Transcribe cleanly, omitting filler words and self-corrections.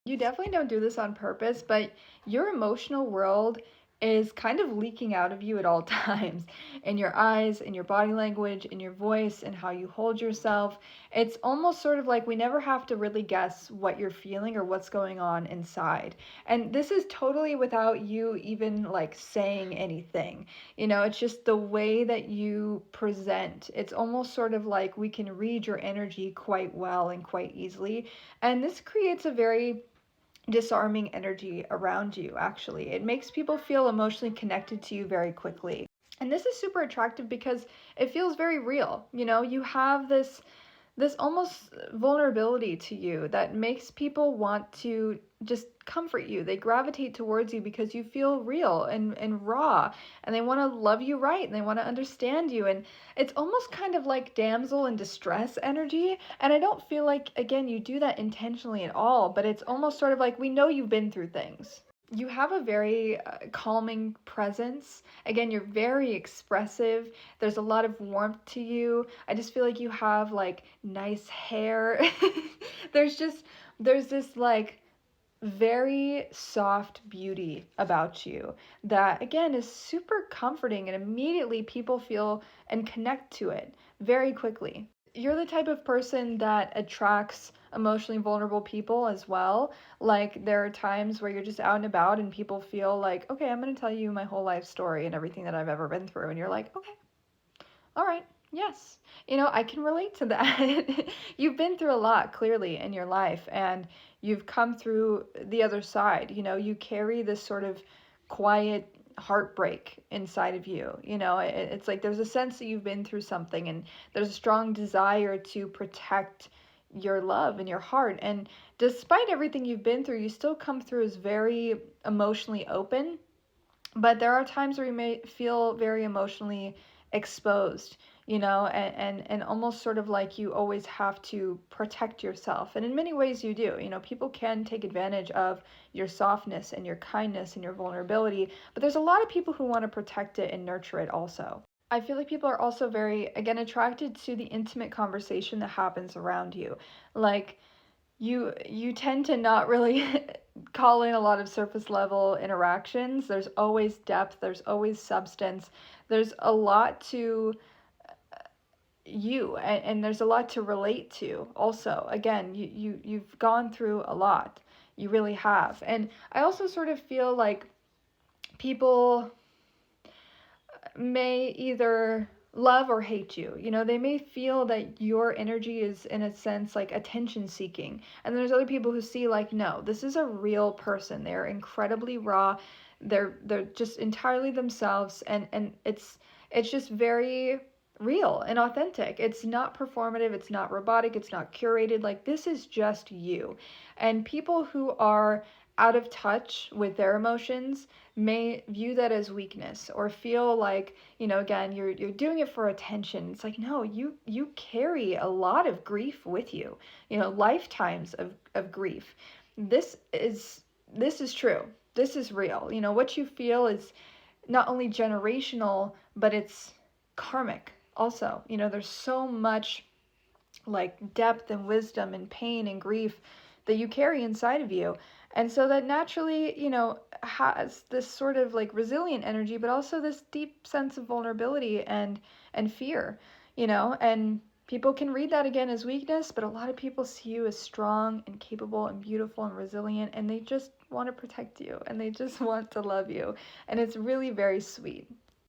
You definitely don't do this on purpose, but your emotional world is kind of leaking out of you at all times in your eyes, in your body language, in your voice, and how you hold yourself. It's almost sort of like we never have to really guess what you're feeling or what's going on inside. And this is totally without you even like saying anything. It's just the way that you present. It's almost sort of like we can read your energy quite well and quite easily. And this creates a very disarming energy around you, actually. It makes people feel emotionally connected to you very quickly. And this is super attractive because it feels very real. You have this almost vulnerability to you that makes people want to just comfort you. They gravitate towards you because you feel real and raw, and they want to love you right, and they want to understand you. And it's almost kind of like damsel in distress energy. And I don't feel like, again, you do that intentionally at all, but it's almost sort of like we know you've been through things. You have a very calming presence. Again, you're very expressive. There's a lot of warmth to you. I just feel like you have like nice hair. there's just there's this like very soft beauty about you that again is super comforting, and immediately people feel and connect to it very quickly. You're the type of person that attracts emotionally vulnerable people as well. Like, there are times where you're just out and about and people feel like, okay, I'm going to tell you my whole life story and everything that I've ever been through. And you're like, okay, all right, yes. I can relate to that. You've been through a lot, clearly, in your life, and you've come through the other side. You carry this sort of quiet heartbreak inside of you. It's like there's a sense that you've been through something, and there's a strong desire to protect your love and your heart. And despite everything you've been through, you still come through as very emotionally open, but there are times where you may feel very emotionally exposed, and almost sort of like you always have to protect yourself. And in many ways you do. People can take advantage of your softness and your kindness and your vulnerability, but there's a lot of people who want to protect it and nurture it also. I feel like people are also very, again, attracted to the intimate conversation that happens around you. Like, you tend to not really call in a lot of surface level interactions. There's always depth, there's always substance, there's a lot to you, and there's a lot to relate to also. Again, you've gone through a lot. You really have. And I also sort of feel like people may either love or hate you. They may feel that your energy is, in a sense, like attention seeking. And there's other people who see like, no, this is a real person. They're incredibly raw. They're just entirely themselves, and it's just very real and authentic. It's not performative, it's not robotic, it's not curated. Like, this is just you. And people who are out of touch with their emotions may view that as weakness, or feel like, again, you're doing it for attention. It's like, no, you carry a lot of grief with you, lifetimes of grief. This is true. This is real. What you feel is not only generational, but it's karmic also. There's so much like depth and wisdom and pain and grief that you carry inside of you. And so that naturally, has this sort of like resilient energy, but also this deep sense of vulnerability and fear, and people can read that again as weakness, but a lot of people see you as strong and capable and beautiful and resilient, and they just want to protect you and they just want to love you. And it's really very sweet.